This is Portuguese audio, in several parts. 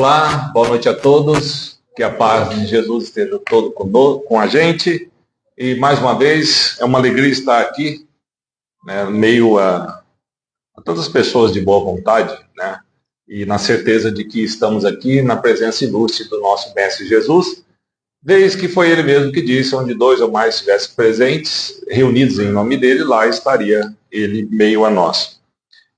Olá, boa noite a todos, que a paz de Jesus esteja todo conosco, com a gente, e mais uma vez é uma alegria estar aqui, né, meio a todas as pessoas de boa vontade, né, e na certeza de que estamos aqui na presença ilustre do nosso Mestre Jesus, desde que foi ele mesmo que disse, onde dois ou mais estivessem presentes, reunidos em nome dele, lá estaria ele meio a nós.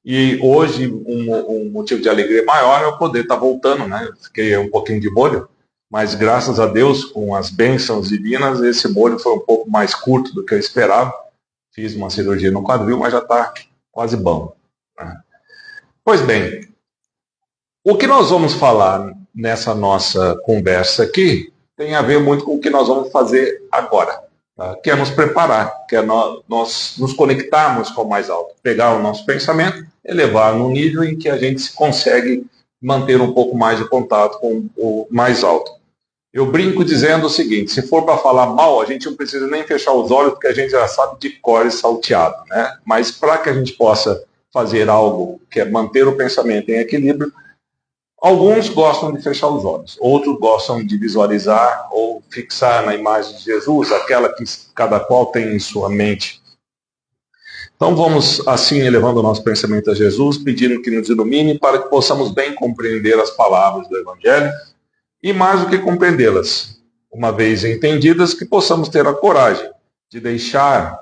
E hoje, um motivo de alegria maior é eu poder estar voltando, né? Eu fiquei um pouquinho de molho, mas graças a Deus, com as bênçãos divinas, esse molho foi um pouco mais curto do que eu esperava. Fiz uma cirurgia no quadril, mas já está quase bom, né? Pois bem, o que nós vamos falar nessa nossa conversa aqui tem a ver muito com o que nós vamos fazer agora. Que é nos preparar, que é nós nos conectarmos com o mais alto, pegar o nosso pensamento, elevar num nível em que a gente consegue manter um pouco mais de contato com o mais alto. Eu brinco dizendo o seguinte, se for para falar mal, a gente não precisa nem fechar os olhos, porque a gente já sabe de cor e salteado, né? Mas para que a gente possa fazer algo que é manter o pensamento em equilíbrio, alguns gostam de fechar os olhos, outros gostam de visualizar ou fixar na imagem de Jesus, aquela que cada qual tem em sua mente. Então vamos assim elevando o nosso pensamento a Jesus, pedindo que nos ilumine para que possamos bem compreender as palavras do Evangelho e mais do que compreendê-las, uma vez entendidas, que possamos ter a coragem de deixar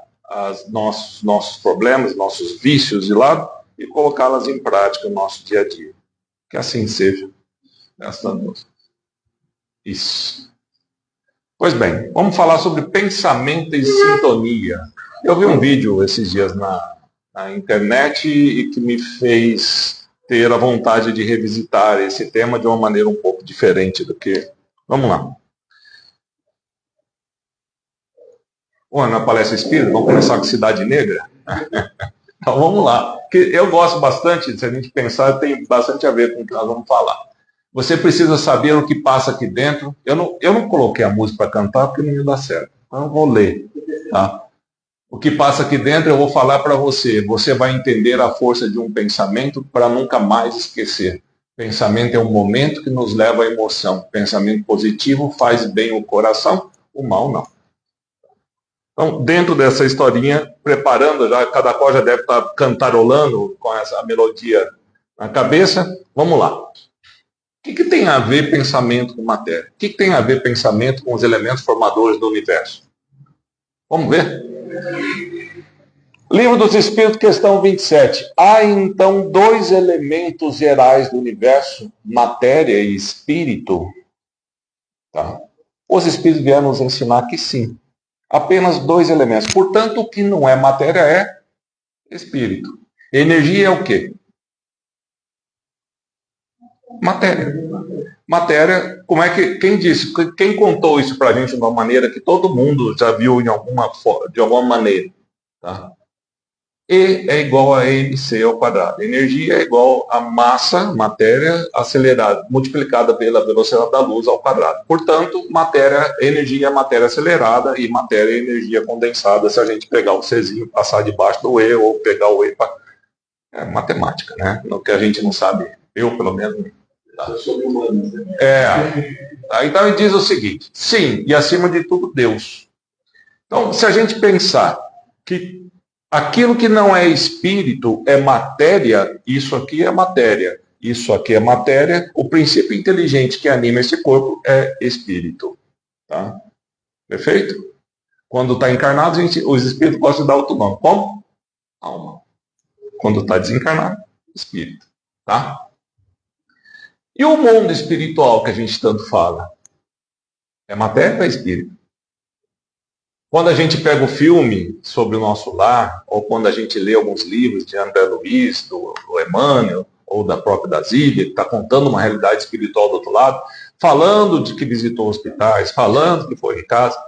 nossos problemas, nossos vícios de lado e colocá-las em prática no nosso dia a dia. Que assim seja. Graças a Deus. Isso. Pois bem, vamos falar sobre pensamento e sintonia. Eu vi um vídeo esses dias na internet e que me fez ter a vontade de revisitar esse tema de uma maneira um pouco diferente do que... Vamos lá. Bom, na palestra espírita, vamos começar com Cidade Negra? Então vamos lá, porque eu gosto bastante, se a gente pensar, tem bastante a ver com o que nós vamos falar. Você precisa saber o que passa aqui dentro. Eu não coloquei a música para cantar porque não ia dar certo. Então eu vou ler, tá? O que passa aqui dentro eu vou falar para você. Você vai entender a força de um pensamento para nunca mais esquecer. Pensamento é um momento que nos leva à emoção. Pensamento positivo faz bem o coração, o mal não. Então, dentro dessa historinha, preparando, já, cada qual já deve estar cantarolando com essa melodia na cabeça, vamos lá. O que tem a ver pensamento com matéria? O que tem a ver pensamento com os elementos formadores do universo? Vamos ver? Livro dos Espíritos, questão 27. Há, então, dois elementos gerais do universo, matéria e espírito? Tá? Os Espíritos vieram nos ensinar que sim. Apenas dois elementos. Portanto, o que não é matéria é espírito. Energia é o quê? Matéria. Matéria, como é que... Quem disse? Quem contou isso pra gente de uma maneira que todo mundo já viu de alguma maneira? Tá? E é igual a mc ao quadrado. Energia é igual a massa, matéria, acelerada, multiplicada pela velocidade da luz ao quadrado. Portanto, energia é matéria acelerada e matéria é energia condensada, se a gente pegar o Czinho, passar debaixo do E, ou pegar o E para... É matemática, né? No que a gente não sabe, eu pelo menos... Tá. Então ele diz o seguinte, sim, e acima de tudo Deus. Então, se a gente pensar que aquilo que não é espírito é matéria, isso aqui é matéria. Isso aqui é matéria. O princípio inteligente que anima esse corpo é espírito. Tá? Perfeito? Quando está encarnado, os espíritos gostam de dar outro nome. Como? Alma. Quando está desencarnado, espírito. Tá? E o mundo espiritual que a gente tanto fala? É matéria ou é espírito? Quando a gente pega o filme sobre o nosso lar, ou quando a gente lê alguns livros de André Luiz, do Emmanuel, ou da própria Dasília, que está contando uma realidade espiritual do outro lado, falando de que visitou hospitais, falando que foi em casa,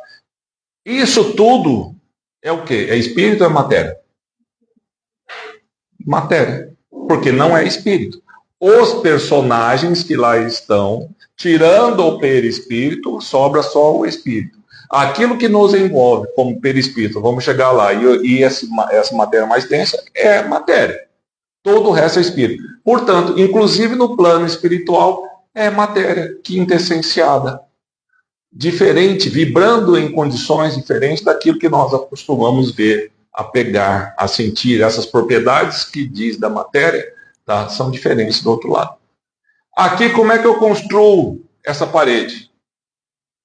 isso tudo é o quê? É espírito ou é matéria? Matéria. Porque não é espírito. Os personagens que lá estão, tirando o perispírito, sobra só o espírito. Aquilo que nos envolve como perispírito, vamos chegar lá, e essa matéria mais densa é matéria. Todo o resto é espírito. Portanto, inclusive no plano espiritual, é matéria quintessenciada, diferente, vibrando em condições diferentes daquilo que nós acostumamos ver, a pegar, a sentir. Essas propriedades que diz da matéria, tá, são diferentes do outro lado. Aqui, como é que eu construo essa parede?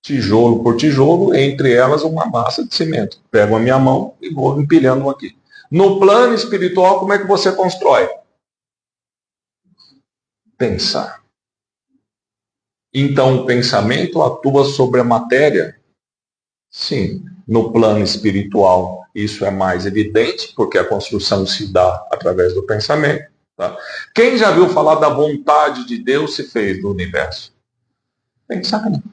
Tijolo por tijolo, entre elas uma massa de cimento. Pego a minha mão e vou empilhando aqui. No plano espiritual, como é que você constrói? Pensar. Então, o pensamento atua sobre a matéria? Sim. No plano espiritual, isso é mais evidente, porque a construção se dá através do pensamento. Tá? Quem já viu falar da vontade de Deus se fez do universo? Pensamento.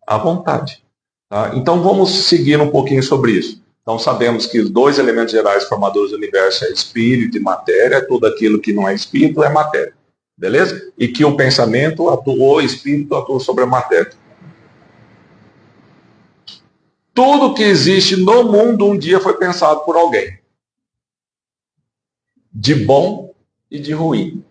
A vontade. Tá? Então, vamos seguir um pouquinho sobre isso. Então, sabemos que os dois elementos gerais formadores do universo é espírito e matéria. Tudo aquilo que não é espírito é matéria. Beleza? E que o pensamento atuou, o espírito atua sobre a matéria. Tudo que existe no mundo um dia foi pensado por alguém. De bom e de ruim.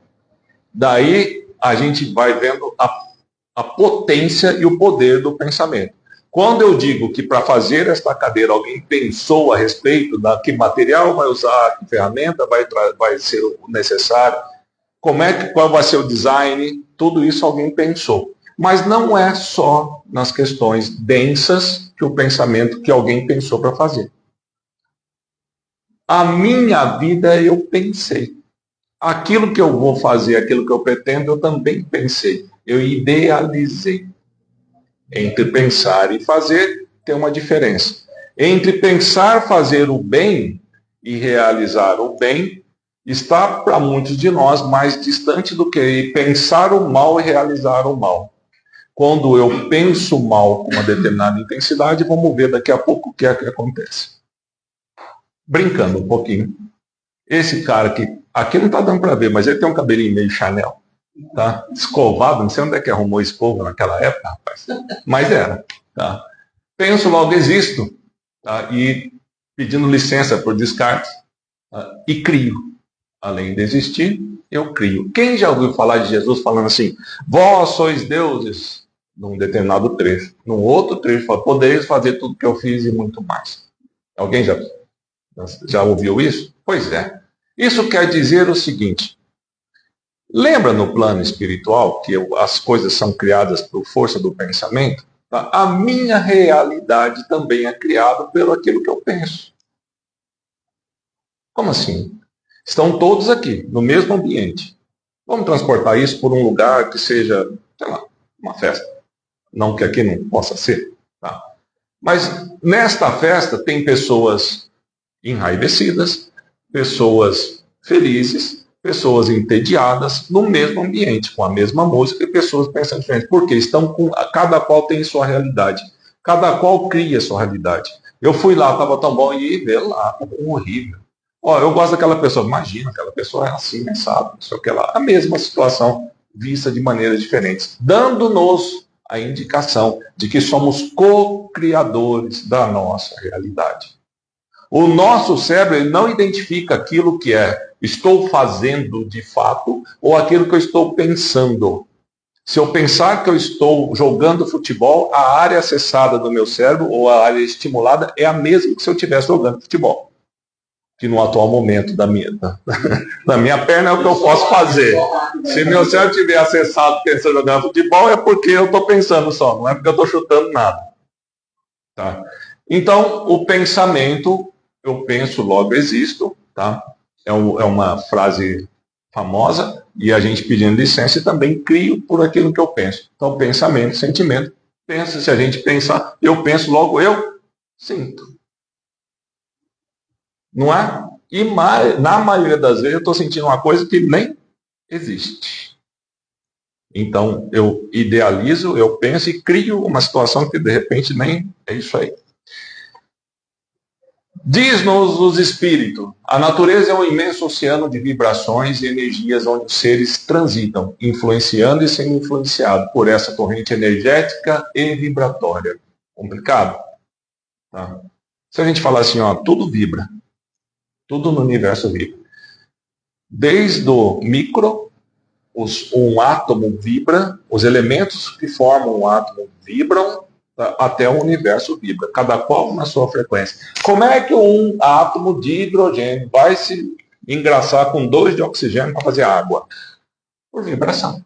Daí a gente vai vendo a potência e o poder do pensamento. Quando eu digo que para fazer esta cadeira alguém pensou a respeito da que material vai usar, que ferramenta vai ser necessário, qual vai ser o design, tudo isso alguém pensou. Mas não é só nas questões densas que o pensamento que alguém pensou para fazer. A minha vida eu pensei. Aquilo que eu vou fazer, aquilo que eu pretendo, eu também pensei. Eu idealizei. Entre pensar e fazer, tem uma diferença. Entre pensar fazer o bem e realizar o bem, está para muitos de nós mais distante do que pensar o mal e realizar o mal. Quando eu penso mal com uma determinada intensidade, vamos ver daqui a pouco o que é que acontece. Brincando um pouquinho. Esse cara aqui não está dando para ver, mas ele tem um cabelinho meio Chanel. Tá? Escovado, não sei onde é que arrumou escova naquela época, rapaz. Mas era. Tá? Penso, logo existo. Tá? E pedindo licença por descarte. Tá? E crio. Além de existir, eu crio. Quem já ouviu falar de Jesus falando assim, vós sois deuses, num determinado trecho. Num outro trecho, fala, podeis fazer tudo que eu fiz e muito mais. Alguém já ouviu isso? Pois é. Isso quer dizer o seguinte, lembra no plano espiritual que as coisas são criadas por força do pensamento? Tá? A minha realidade também é criada pelo aquilo que eu penso. Como assim? Estão todos aqui, no mesmo ambiente. Vamos transportar isso por um lugar que seja, sei lá, uma festa. Não que aqui não possa ser. Tá? Mas nesta festa tem pessoas enraivecidas, pessoas felizes, pessoas entediadas, no mesmo ambiente, com a mesma música e pessoas pensando diferente. Porque cada qual tem sua realidade. Cada qual cria sua realidade. Eu fui lá, estava tão bom, e vê lá, estava horrível. Ó, eu gosto daquela pessoa, imagina, aquela pessoa é assim, né, sabe, não sei o que lá. A mesma situação vista de maneiras diferentes, dando-nos a indicação de que somos co-criadores da nossa realidade. O nosso cérebro ele não identifica aquilo que estou fazendo de fato ou aquilo que eu estou pensando. Se eu pensar que eu estou jogando futebol, a área acessada do meu cérebro ou a área estimulada é a mesma que se eu estivesse jogando futebol. Que no atual momento da minha perna é o que eu posso fazer. Se meu cérebro estiver acessado pensando em jogar futebol, é porque eu estou pensando só, não é porque eu estou chutando nada. Tá? Então, o pensamento, eu penso, logo existo, tá? É uma frase famosa, e a gente pedindo licença e também crio por aquilo que eu penso. Então, pensamento, sentimento. Pensa, se a gente pensar, eu penso, logo eu sinto. Não é? E na maioria das vezes eu estou sentindo uma coisa que nem existe. Então, eu idealizo, eu penso e crio uma situação que de repente nem é isso aí. Diz-nos os espíritos, a natureza é um imenso oceano de vibrações e energias onde os seres transitam, influenciando e sendo influenciados por essa corrente energética e vibratória. Complicado? Tá? Se a gente falar assim, ó, tudo vibra. Tudo no universo vibra. Desde o micro um átomo vibra, os elementos que formam um átomo vibram, tá? Até o universo vibra, cada qual na sua frequência. Como é que um átomo de hidrogênio vai se engraçar com 2 de oxigênio para fazer água? Por vibração.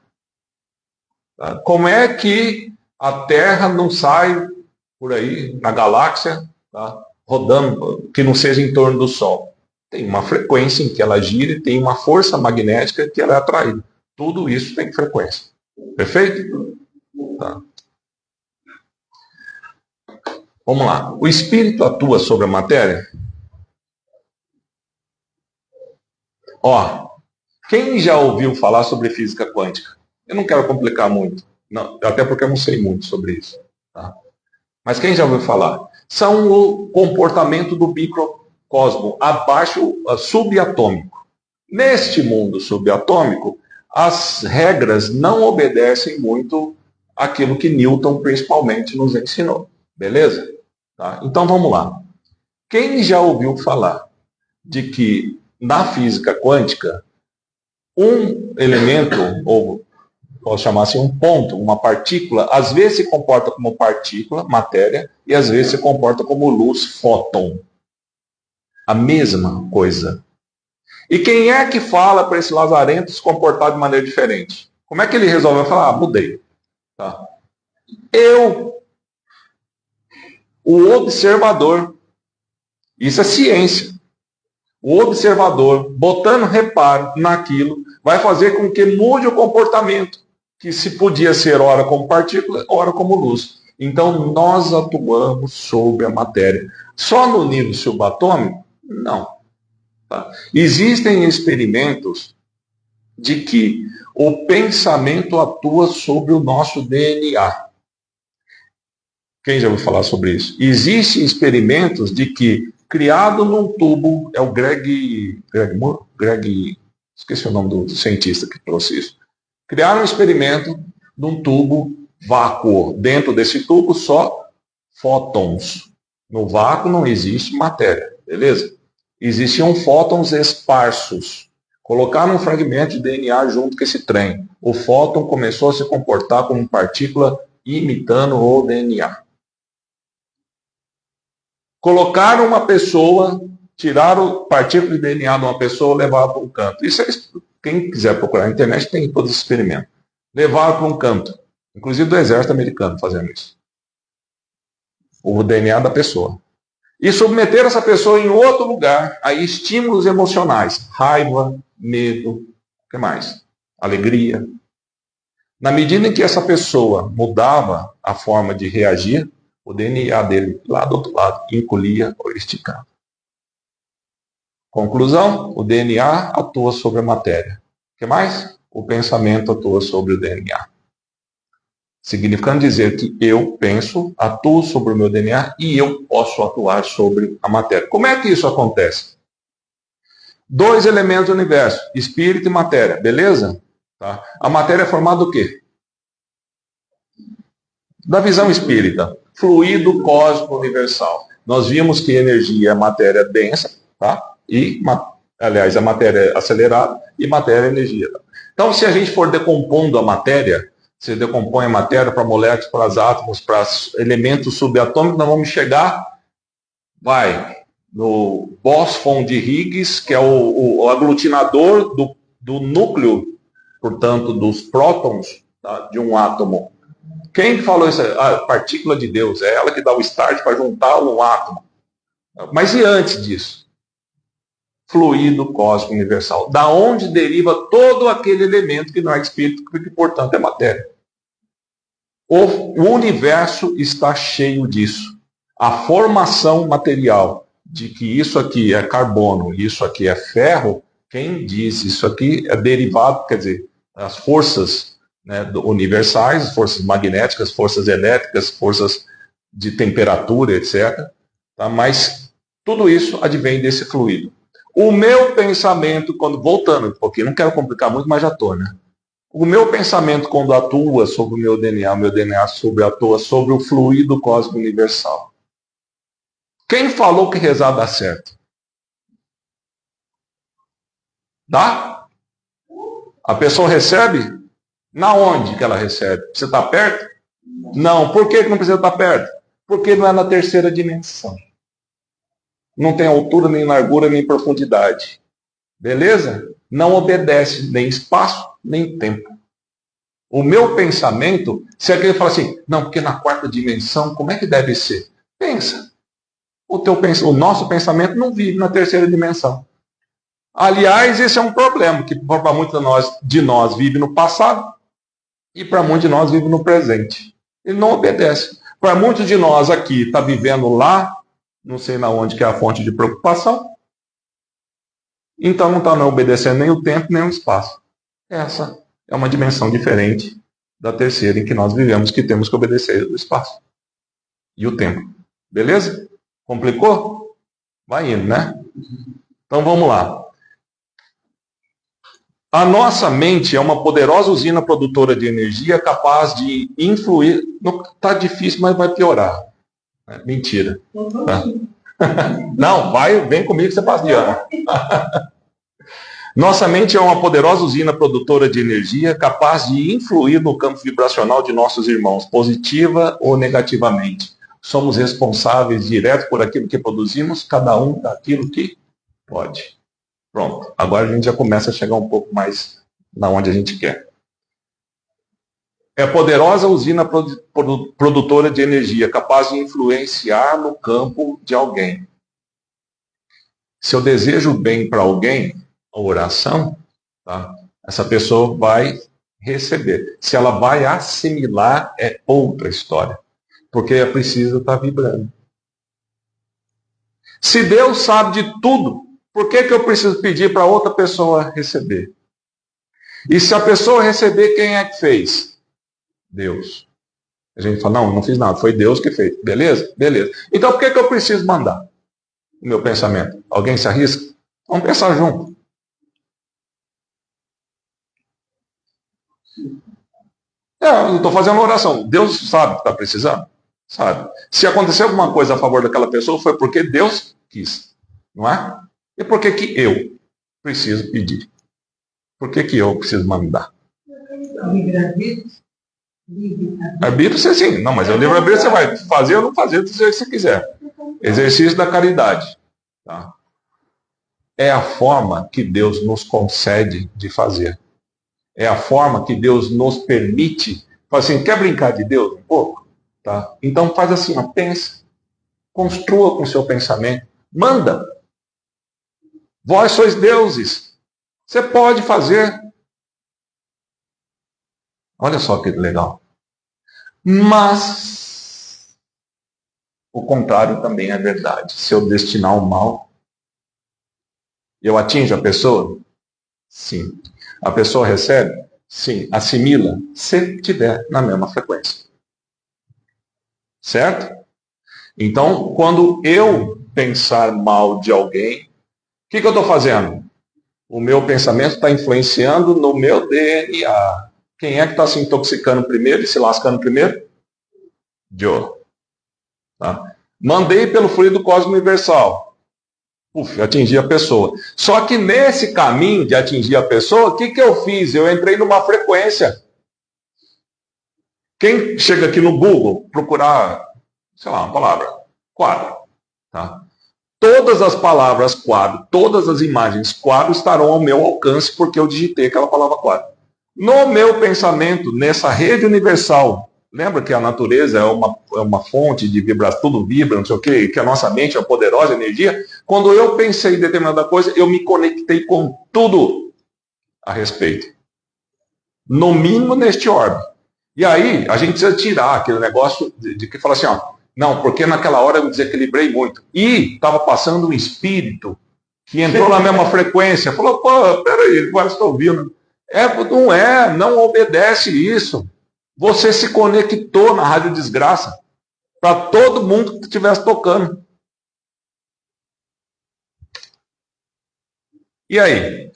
Tá? Como é que a Terra não sai por aí na galáxia, tá? Rodando, que não seja em torno do Sol? Tem uma frequência em que ela gira e tem uma força magnética que ela é atraída. Tudo isso tem frequência. Perfeito? Tá. Vamos lá. O espírito atua sobre a matéria? Ó, quem já ouviu falar sobre física quântica? Eu não quero complicar muito, não, até porque eu não sei muito sobre isso. Tá? Mas quem já ouviu falar? São o comportamento do microcosmo abaixo, subatômico. Neste mundo subatômico, as regras não obedecem muito àquilo que Newton principalmente nos ensinou. Beleza? Tá? Então vamos lá. Quem já ouviu falar de que na física quântica um elemento, ou posso chamar assim, um ponto, uma partícula, às vezes se comporta como partícula, matéria, e às vezes se comporta como luz, fóton. A mesma coisa. E quem é que fala para esse lazarento se comportar de maneira diferente? Como é que ele resolveu falar? Mudei. Tá? Eu, o observador, isso é ciência. O observador, botando reparo naquilo, vai fazer com que mude o comportamento, que se podia ser ora como partícula, ora como luz. Então, nós atuamos sobre a matéria. Só no nível subatômico? Não. Tá? Existem experimentos de que o pensamento atua sobre o nosso DNA. Quem já ouviu falar sobre isso? Existem experimentos de que, criado num tubo, é o Greg esqueci o nome do cientista que trouxe isso. Criaram um experimento num tubo vácuo. Dentro desse tubo, só fótons. No vácuo não existe matéria, beleza? Existiam fótons esparsos. Colocaram um fragmento de DNA junto com esse trem. O fóton começou a se comportar como partícula imitando o DNA. Colocaram uma pessoa, tiraram partícula de DNA de uma pessoa e levaram para um canto. Isso é, quem quiser procurar na internet tem todos os experimentos. Levaram para um canto, inclusive do exército americano fazendo isso. O DNA da pessoa. E submeteram essa pessoa em outro lugar a estímulos emocionais. Raiva, medo, o que mais? Alegria. Na medida em que essa pessoa mudava a forma de reagir, o DNA dele, lá do outro lado, encolhia ou esticava. Conclusão, o DNA atua sobre a matéria. O que mais? O pensamento atua sobre o DNA. Significando dizer que eu penso, atuo sobre o meu DNA e eu posso atuar sobre a matéria. Como é que isso acontece? 2 elementos do universo, espírito e matéria, beleza? Tá? A matéria é formada do quê? Da visão espírita, fluido cósmico universal. Nós vimos que energia é matéria densa, tá? E, aliás, a matéria é acelerada e matéria é energia. Tá? Então, se a gente for decompondo a matéria, você decompõe a matéria para moléculas, para átomos, para elementos subatômicos, nós vamos chegar, no bóson de Higgs, que é o aglutinador do núcleo, portanto, dos prótons, tá? De um átomo. Quem falou isso? A partícula de Deus. É ela que dá o start para juntar um átomo. Mas e antes disso? Fluido cósmico universal. Da onde deriva todo aquele elemento que não é espírito, que portanto é matéria. O universo está cheio disso. A formação material de que isso aqui é carbono, isso aqui é ferro, quem diz isso aqui é derivado, quer dizer, as forças, né, universais, forças magnéticas, forças elétricas, forças de temperatura, etc. Tá? Mas tudo isso advém desse fluido. O meu pensamento, voltando um pouquinho, não quero complicar muito, mas já estou, né? O meu pensamento, quando atua sobre o meu DNA atua sobre o fluido cósmico universal. Quem falou que rezar dá certo? Dá? A pessoa recebe? Na onde que ela recebe? Você está perto? Não. Por que não precisa estar perto? Porque não é na terceira dimensão. Não tem altura, nem largura, nem profundidade. Beleza? Não obedece nem espaço, nem tempo. O meu pensamento, se aquele fala assim, não, porque na quarta dimensão, como é que deve ser? Pensa. O nosso pensamento não vive na terceira dimensão. Aliás, esse é um problema, que para muitos de nós vive no passado e para muitos de nós vive no presente. Ele não obedece. Para muitos de nós aqui, está vivendo lá, não sei na onde que é a fonte de preocupação, então não está obedecendo nem o tempo, nem o espaço. Essa é uma dimensão diferente da terceira em que nós vivemos, que temos que obedecer o espaço e o tempo. Beleza? Complicou? Vai indo, né? Então vamos lá. A nossa mente é uma poderosa usina produtora de energia capaz de influir. Está difícil, mas vai piorar. Mentira. Tá? Não, vem comigo que você passa de ano. Nossa mente é uma poderosa usina produtora de energia capaz de influir no campo vibracional de nossos irmãos, positiva ou negativamente. Somos responsáveis direto por aquilo que produzimos, cada um daquilo que pode. Pronto. Agora a gente já começa a chegar um pouco mais na onde a gente quer. É a poderosa usina produtora de energia capaz de influenciar no campo de alguém. Se eu desejo bem para alguém, a oração, tá? Essa pessoa vai receber. Se ela vai assimilar, é outra história. Porque é preciso estar vibrando. Se Deus sabe de tudo, por que eu preciso pedir para outra pessoa receber? E se a pessoa receber, quem é que fez? Deus. A gente fala, não fiz nada, foi Deus que fez. Beleza? Beleza. Então por que eu preciso mandar o meu pensamento? Alguém se arrisca? Vamos pensar junto. Eu estou fazendo uma oração. Deus sabe o que está precisando? Sabe. Se acontecer alguma coisa a favor daquela pessoa, foi porque Deus quis. Não é? E por que eu preciso pedir? Por que eu preciso mandar? Arbítrio, você sim. Não, mas o livre-arbítrio você vai fazer ou não fazer do jeito que você quiser. Exercício da caridade. Tá? É a forma que Deus nos concede de fazer. É a forma que Deus nos permite. Fala assim, quer brincar de Deus um pouco? Tá? Então faz assim, ó, pensa. Construa com o seu pensamento. Manda. Vós sois deuses. Você pode fazer. Olha só que legal. Mas o contrário também é verdade. Se eu destinar o mal, eu atinjo a pessoa? Sim. A pessoa recebe? Sim. Assimila? Se estiver na mesma frequência. Certo? Então, quando eu pensar mal de alguém, o que eu estou fazendo? O meu pensamento está influenciando no meu DNA. Quem é que está se intoxicando primeiro e se lascando primeiro? Joe. Tá? Mandei pelo fluido cósmico universal. Atingi a pessoa. Só que nesse caminho de atingir a pessoa, o que eu fiz? Eu entrei numa frequência. Quem chega aqui no Google, procurar, sei lá, uma palavra, quadro. Tá? Todas as palavras quadro, todas as imagens quadro estarão ao meu alcance porque eu digitei aquela palavra quadro. No meu pensamento, nessa rede universal, lembra que a natureza é uma fonte de vibração, tudo vibra, não sei o quê, que a nossa mente é uma poderosa energia. Quando eu pensei em determinada coisa, eu me conectei com tudo a respeito. No mínimo neste orbe. E aí, a gente precisa tirar aquele negócio de que fala assim, ó, não, porque naquela hora eu me desequilibrei muito. E estava passando um espírito que entrou na mesma frequência, falou, pô, peraí, agora estou ouvindo. Não obedece isso. Você se conectou na Rádio Desgraça para todo mundo que estivesse tocando. E aí?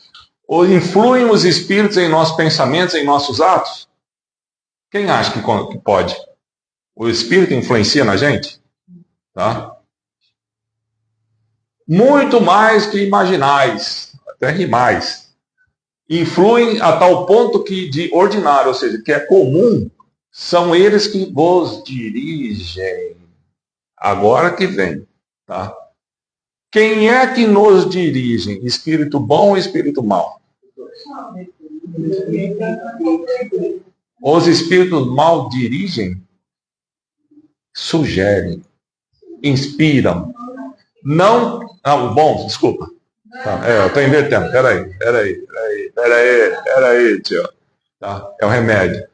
Ou influem os espíritos em nossos pensamentos, em nossos atos? Quem acha que pode? O espírito influencia na gente? Tá? Muito mais que imaginais, até rimais. influem a tal ponto que de ordinário, ou seja, que é comum, são eles que vos dirigem. Agora que vem, tá? Quem é que nos dirige? Espírito bom ou espírito mau? Os espíritos mal dirigem, sugerem, inspiram. Não, bom, desculpa. Tá, eu estou invertendo. Peraí, tio. Tá, é o remédio.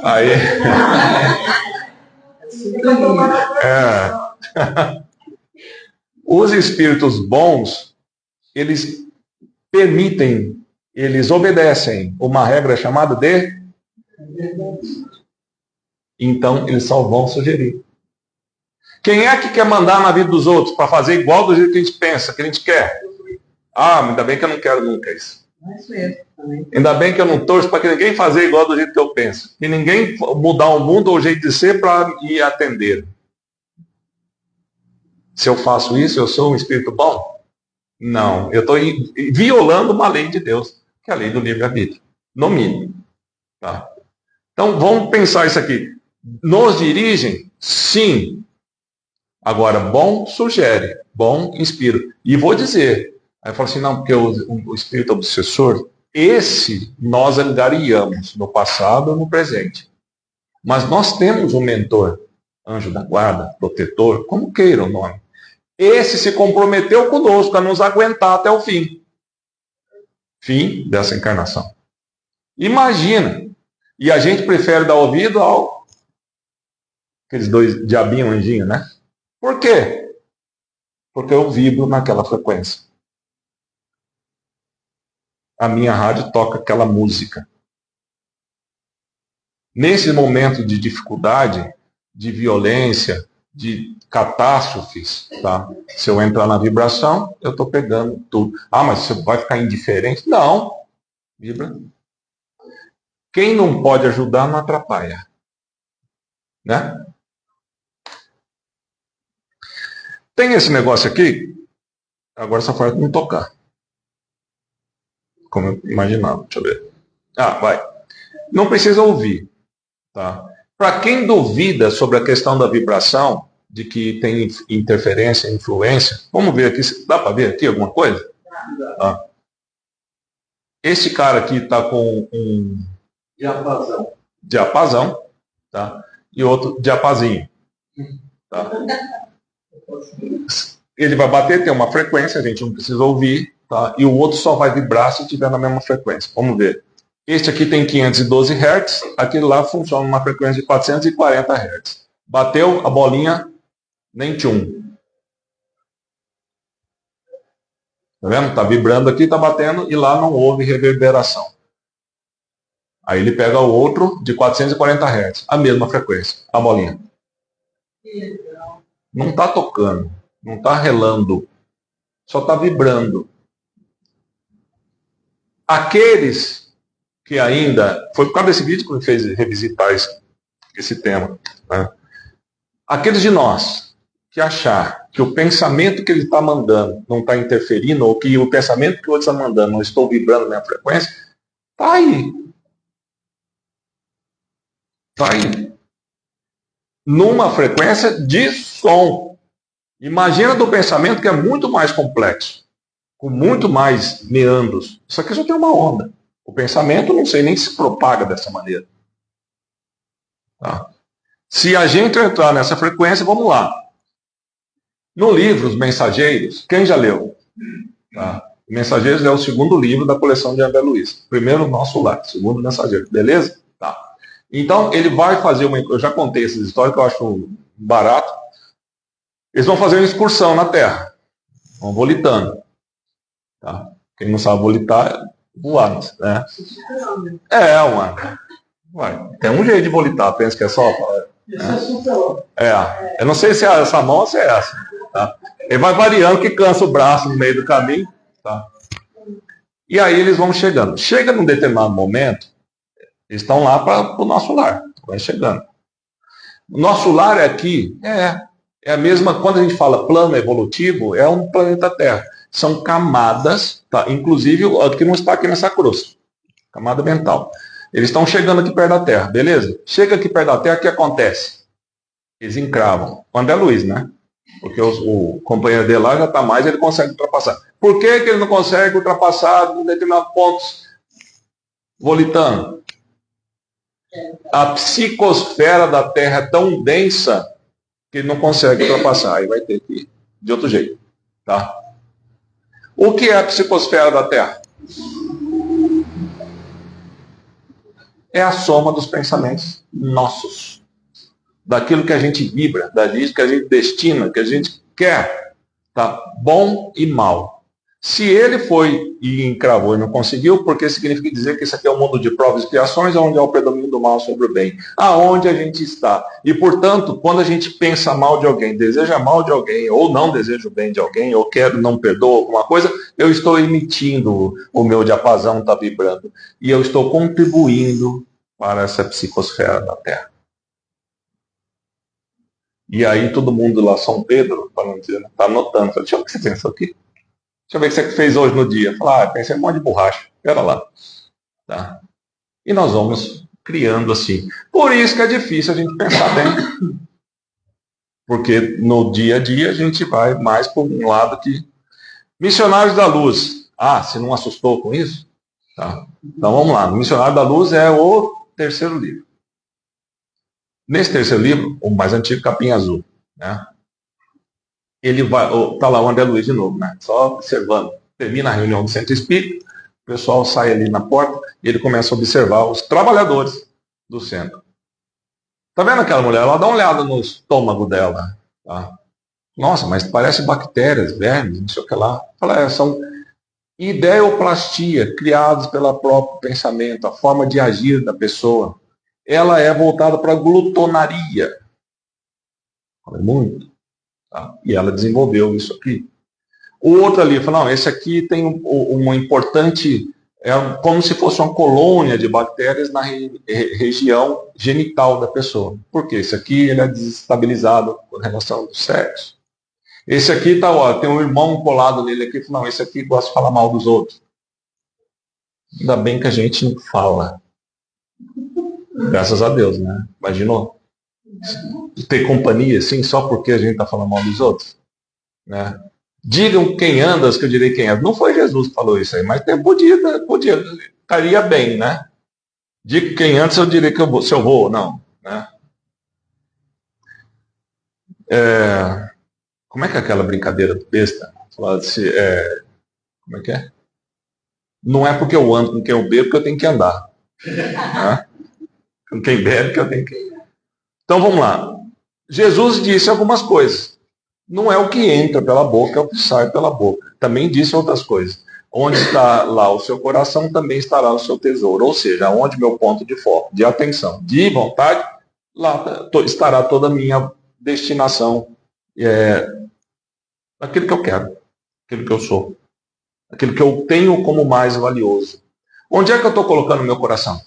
Aí. Os espíritos bons, eles permitem, eles obedecem uma regra chamada de... Então, eles só vão sugerir. Quem é que quer mandar na vida dos outros para fazer igual do jeito que a gente pensa, que a gente quer? Ainda bem que eu não quero nunca isso. Ainda bem que eu não torço para que ninguém fazer igual do jeito que eu penso. E ninguém mudar o mundo ou o jeito de ser para ir atender. Se eu faço isso, eu sou um espírito bom? Não, eu estou violando uma lei de Deus, que é a lei do livre-arbítrio, no mínimo. Tá? Então, vamos pensar isso aqui. Nos dirigem? Sim. Agora, bom sugere, bom inspira. E vou dizer, aí eu falo assim, não, porque o espírito obsessor, esse nós angariamos no passado ou no presente. Mas nós temos um mentor, anjo da guarda, protetor, como queira o nome. Esse se comprometeu conosco a nos aguentar até o fim. Fim dessa encarnação. Imagina. E a gente prefere dar ouvido ao... aqueles dois diabinho, anjinho, né? Por quê? Porque eu vibro naquela frequência. A minha rádio toca aquela música. Nesse momento de dificuldade, de violência, de catástrofes, tá? Se eu entrar na vibração, eu estou pegando tudo. Mas você vai ficar indiferente? Não. Vibra. Quem não pode ajudar, não atrapalha. Né? Tem esse negócio aqui, agora só falta não tocar. Como eu imaginava, deixa eu ver. Vai. Não precisa ouvir. Tá? Para quem duvida sobre a questão da vibração, de que tem interferência, influência, vamos ver aqui, dá para ver aqui alguma coisa? Tá. Esse cara aqui está com um diapasão, tá? E outro diapazinho. Tá? Ele vai bater, tem uma frequência, a gente não precisa ouvir, tá? E o outro só vai vibrar se estiver na mesma frequência. Vamos ver. Este aqui tem 512 Hz, aquele lá funciona numa frequência de 440 Hz. Bateu a bolinha, nem tchum. Tá vendo? Tá vibrando aqui, tá batendo, e lá não houve reverberação. Aí ele pega o outro de 440 Hz, a mesma frequência, a bolinha. Não está tocando, não está relando, só está vibrando. Aqueles que ainda, foi por causa desse vídeo que me fez revisitar esse tema, né? Aqueles de nós que achar que o pensamento que ele está mandando não está interferindo, ou que o pensamento que o outro está mandando não estou vibrando na minha frequência, está aí. Está aí. Numa frequência de som. Imagina do pensamento que é muito mais complexo, com muito mais meandros. Isso aqui só tem uma onda. O pensamento, não sei nem se propaga dessa maneira. Tá? Se a gente entrar nessa frequência, vamos lá. No livro Os Mensageiros, quem já leu? Tá? Mensageiros é o segundo livro da coleção de André Luiz. Primeiro, Nosso Lar. Segundo, Mensageiros. Beleza? Tá. Então, ele vai fazer uma... Eu já contei essas histórias que eu acho barato. Eles vão fazer uma excursão na Terra. Vão volitando. Tá? Quem não sabe volitar, voar, né? Tem um jeito de volitar, pensa que é só... Eu não sei se é essa mão ou se é essa. Tá? Ele vai variando, que cansa o braço no meio do caminho. Tá? E aí eles vão chegando. Chega num determinado momento, eles estão lá para o nosso lar. Vai chegando. O nosso lar é aqui. É a mesma, quando a gente fala plano evolutivo, é um planeta Terra. São camadas, tá? Inclusive o que não está aqui nessa cruz. Camada mental. Eles estão chegando aqui perto da Terra, beleza? Chega aqui perto da Terra, o que acontece? Eles encravam. Quando é Luiz, né? Porque o companheiro dele lá já está mais, ele consegue ultrapassar. Por que, que ele não consegue ultrapassar em determinados pontos? Volitando. A psicosfera da Terra é tão densa que ele não consegue ultrapassar. Aí vai ter que ir de outro jeito. Tá? O que é a psicosfera da Terra? É a soma dos pensamentos nossos. Daquilo que a gente vibra, daquilo que a gente destina, que a gente quer. Tá? Bom e mal. Se ele foi e encravou e não conseguiu, porque significa dizer que isso aqui é um mundo de provas e expiações, onde há o predomínio do mal sobre o bem. Aonde a gente está. E, portanto, quando a gente pensa mal de alguém, deseja mal de alguém, ou não deseja o bem de alguém, ou quero, não perdoa alguma coisa, eu estou emitindo, o meu diapasão está vibrando. E eu estou contribuindo para essa psicosfera da Terra. E aí todo mundo lá, São Pedro, para não dizer, está anotando. Deixa eu ver o que você pensou aqui. Deixa eu ver o que você fez hoje no dia. Falar, pensei em um monte de borracha. Espera lá. Tá? E nós vamos criando assim. Por isso que é difícil a gente pensar bem. Porque no dia a dia a gente vai mais por um lado que... Missionários da Luz. Ah, você não assustou com isso? Tá? Então vamos lá. Missionário da Luz é o terceiro livro. Nesse terceiro livro, o mais antigo, capinha azul. Né? Ele vai, tá lá o André Luiz de novo, né? Só observando. Termina a reunião do Centro Espírita, o pessoal sai ali na porta e ele começa a observar os trabalhadores do centro. Tá vendo aquela mulher? Ela dá uma olhada no estômago dela. Tá? Nossa, mas parece bactérias, vermes, não sei o que lá. Fala, são ideoplastia criadas pelo próprio pensamento, a forma de agir da pessoa. Ela é voltada para a glutonaria. Fala muito. Tá? E ela desenvolveu isso aqui. O outro ali fala, não, esse aqui tem uma importante, é como se fosse uma colônia de bactérias na região genital da pessoa. Por quê? Esse aqui ele é desestabilizado com relação ao sexo. Esse aqui tá, ó, tem um irmão colado nele aqui, não, esse aqui gosta de falar mal dos outros. Ainda bem que a gente não fala. Graças a Deus, né? Imaginou? Ter companhia assim só porque a gente está falando mal dos outros, né? Digam quem andas que eu direi quem é. Não foi Jesus que falou isso aí, mas podia, estaria bem, né? Diga quem antes eu direi que se eu vou ou não, né? Como é que é aquela brincadeira besta? Falar assim, como é que é? Não é porque eu ando com quem eu bebo que eu tenho que andar, né? Com quem bebe que eu tenho que... Então vamos lá. Jesus disse algumas coisas. Não é o que entra pela boca, é o que sai pela boca. Também disse outras coisas. Onde está lá o seu coração, também estará o seu tesouro. Ou seja, onde meu ponto de foco, de atenção, de vontade, lá estará toda a minha destinação. Aquilo que eu quero, aquilo que eu sou, aquilo que eu tenho como mais valioso. Onde é que eu estou colocando o meu coração?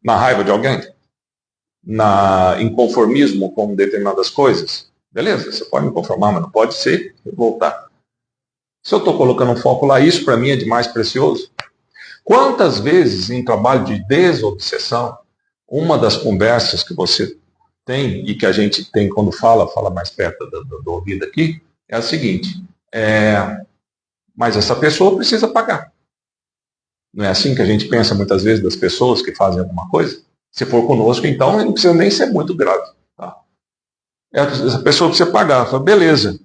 Na raiva de alguém? Na inconformismo com determinadas coisas? Beleza, você pode me conformar, mas não pode ser voltar. Se eu estou colocando um foco lá, isso para mim é de mais precioso. Quantas vezes em trabalho de desobsessão, uma das conversas que você tem e que a gente tem quando fala mais perto do ouvido aqui, é a seguinte, mas essa pessoa precisa pagar. Não é assim que a gente pensa muitas vezes das pessoas que fazem alguma coisa? Se for conosco, então, não precisa nem ser muito grave. Tá? Essa pessoa precisa pagar. Fala, beleza.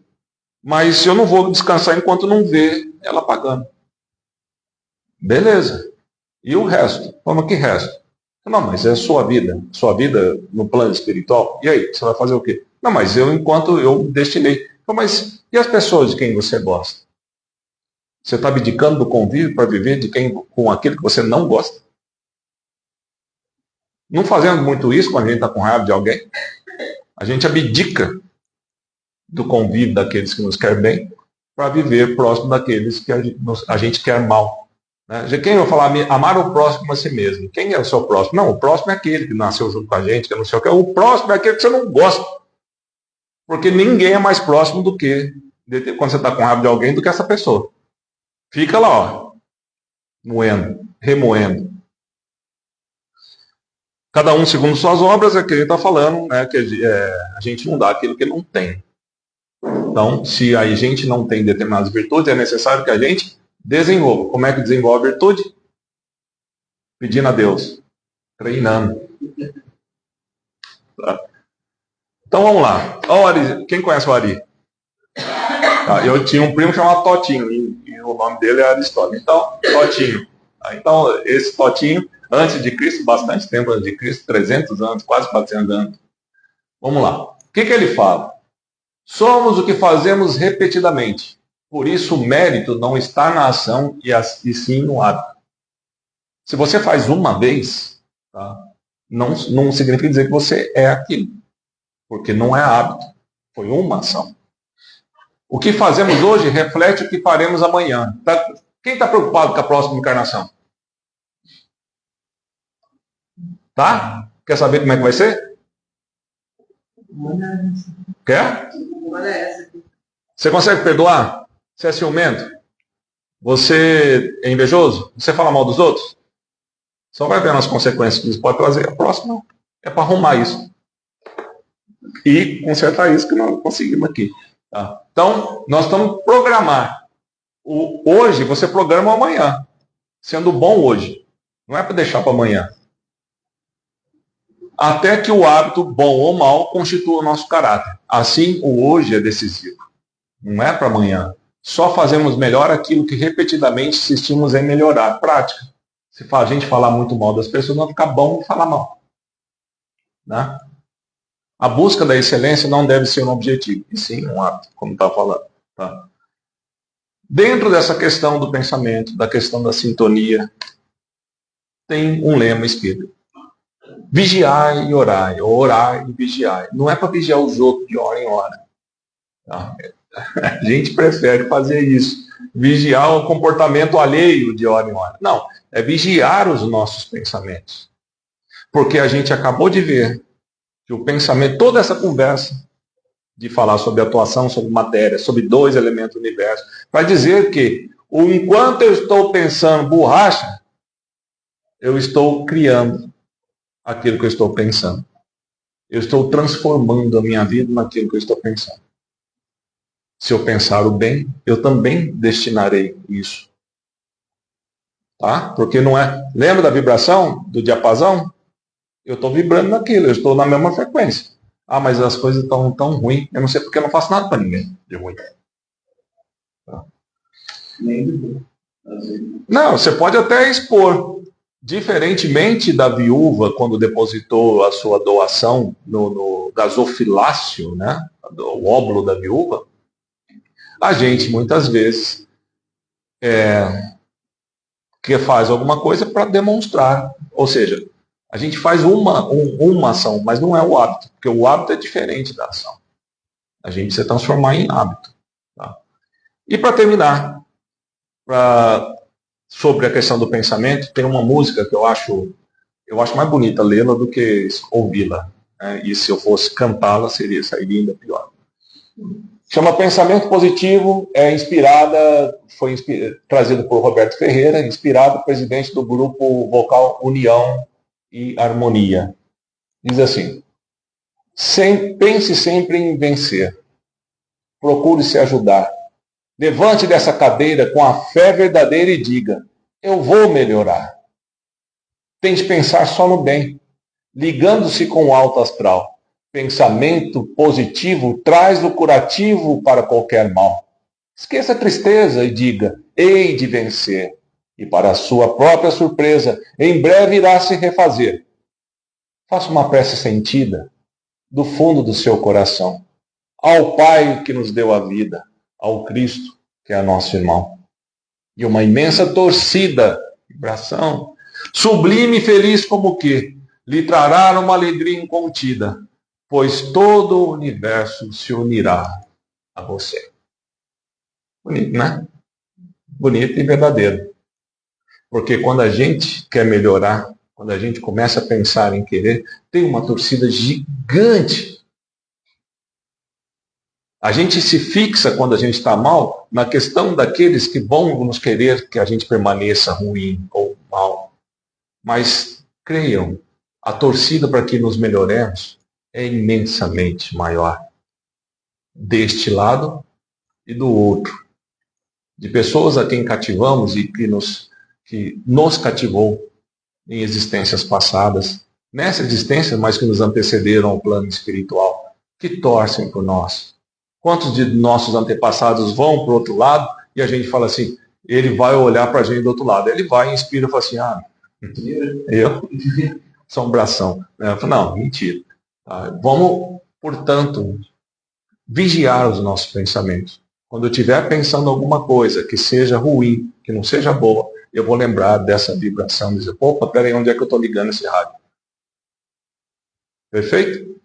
Mas eu não vou descansar enquanto não ver ela pagando. Beleza. E o resto? Como que resto? Não, mas é a sua vida. Sua vida no plano espiritual. E aí, você vai fazer o quê? Não, mas enquanto eu destinei. Mas e as pessoas de quem você gosta? Você está abdicando do convívio para viver com aquilo que você não gosta? Não fazendo muito isso quando a gente está com raiva de alguém? A gente abdica do convívio daqueles que nos querem bem para viver próximo daqueles que a gente quer mal. Né? Quem vai falar amar o próximo a si mesmo? Quem é o seu próximo? Não, o próximo é aquele que nasceu junto com a gente, que não sei o que. O próximo é aquele que você não gosta. Porque ninguém é mais próximo do que, quando você está com raiva de alguém, do que essa pessoa. Fica lá, ó, moendo, remoendo. Cada um segundo suas obras, é que ele está falando, né, que a gente não dá aquilo que não tem. Então, se a gente não tem determinadas virtudes, é necessário que a gente desenvolva. Como é que desenvolve a virtude? Pedindo a Deus, treinando. Tá? Então vamos lá. O Ari, quem conhece o Ari? Tá, eu tinha um primo chamado Totinho, e o nome dele é Aristóteles. Então, Totinho. Tá, então, esse Totinho, antes de Cristo, bastante tempo antes de Cristo, 300 anos, quase 400 anos. Vamos lá. O que ele fala? Somos o que fazemos repetidamente. Por isso, o mérito não está na ação e sim no hábito. Se você faz uma vez, tá, não significa dizer que você é aquilo. Porque não é hábito. Foi uma ação. O que fazemos hoje reflete o que faremos amanhã. Quem está preocupado com a próxima encarnação? Tá? Quer saber como é que vai ser? Quer? Você consegue perdoar? Você é ciumento? Você é invejoso? Você fala mal dos outros? Só vai vendo as consequências que isso pode trazer. A próxima é para arrumar isso. E consertar isso que nós conseguimos aqui. Tá? Então, nós estamos programar. Hoje, você programa o amanhã. Sendo bom hoje. Não é para deixar para amanhã. Até que o hábito, bom ou mal, constitua o nosso caráter. Assim, o hoje é decisivo. Não é para amanhã. Só fazemos melhor aquilo que repetidamente insistimos em melhorar. Prática. Se a gente falar muito mal das pessoas, não vai ficar bom falar mal. Né? A busca da excelência não deve ser um objetivo, e sim um hábito, como estava falando. Tá? Dentro dessa questão do pensamento, da questão da sintonia, tem um lema espírita. Vigiai e orai, ou orai e vigiai. Não é para vigiar os outros de hora em hora. Tá? A gente prefere fazer isso. Vigiar o comportamento alheio de hora em hora. Não, é vigiar os nossos pensamentos. Porque a gente acabou de ver que o pensamento, toda essa conversa de falar sobre atuação, sobre matéria, sobre dois elementos do universo, vai dizer que, enquanto eu estou pensando borracha, eu estou criando aquilo que eu estou pensando. Eu estou transformando a minha vida naquilo que eu estou pensando. Se eu pensar o bem, eu também destinarei isso. Tá? Porque não é... Lembra da vibração, do diapasão? Eu estou vibrando naquilo, eu estou na mesma frequência. Ah, mas as coisas estão tão ruins. Eu não sei porque eu não faço nada para ninguém de ruim. Tá? Não, você pode até expor. Diferentemente da viúva, quando depositou a sua doação no gasofilácio, né? O óvulo da viúva, a gente muitas vezes que faz alguma coisa para demonstrar. Ou seja, a gente faz uma ação, mas não é o hábito, porque o hábito é diferente da ação. A gente precisa transformar em hábito. Tá? E para terminar, sobre a questão do pensamento, tem uma música que eu acho mais bonita lê-la do que ouvi-la. Né? E se eu fosse cantá-la, sairia ainda pior. Chama Pensamento Positivo, foi trazido por Roberto Ferreira, inspirado, presidente do grupo vocal União e Harmonia. Diz assim: pense sempre em vencer. Procure se ajudar. Levante dessa cadeira com a fé verdadeira e diga: eu vou melhorar. Tente pensar só no bem, ligando-se com o alto astral. Pensamento positivo traz o curativo para qualquer mal. Esqueça a tristeza e diga: hei de vencer. E para a sua própria surpresa, em breve irá se refazer. Faça uma prece sentida do fundo do seu coração. Ao Pai que nos deu a vida, ao Cristo que é nosso irmão. E uma imensa torcida, vibração, sublime e feliz como que lhe trará uma alegria incontida, pois todo o universo se unirá a você. Bonito, né? Bonito e verdadeiro. Porque quando a gente quer melhorar, quando a gente começa a pensar em querer, tem uma torcida gigante A gente se fixa quando a gente está mal na questão daqueles que vão nos querer que a gente permaneça ruim ou mal. Mas creiam, a torcida para que nos melhoremos é imensamente maior deste lado e do outro. De pessoas a quem cativamos e que nos cativou em existências passadas, nessa existência, mas que nos antecederam ao plano espiritual, que torcem por nós. Quantos de nossos antepassados vão para o outro lado e a gente fala assim, ele vai olhar para a gente do outro lado. Ele vai, inspira e fala assim, eu? Assombração. Eu falo, não, mentira. Vamos, portanto, vigiar os nossos pensamentos. Quando eu estiver pensando alguma coisa que seja ruim, que não seja boa, eu vou lembrar dessa vibração, dizer, opa, peraí, onde é que eu estou ligando esse rádio? Perfeito?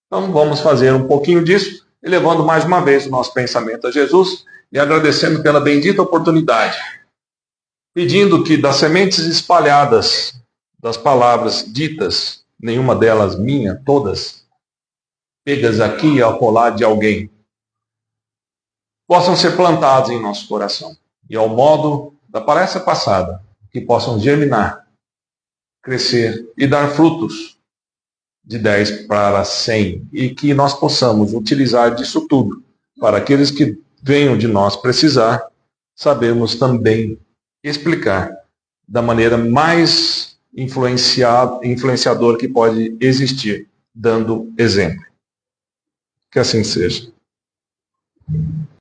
Então vamos fazer um pouquinho disso, elevando mais uma vez o nosso pensamento a Jesus e agradecendo pela bendita oportunidade, pedindo que das sementes espalhadas, das palavras ditas, nenhuma delas minha, todas, pegas aqui ao colar de alguém, possam ser plantadas em nosso coração. E ao modo da palestra passada, que possam germinar, crescer e dar frutos de 10 para 100. E que nós possamos utilizar disso tudo para aqueles que venham de nós precisar, sabermos também explicar da maneira mais influenciadora que pode existir, dando exemplo. Que assim seja.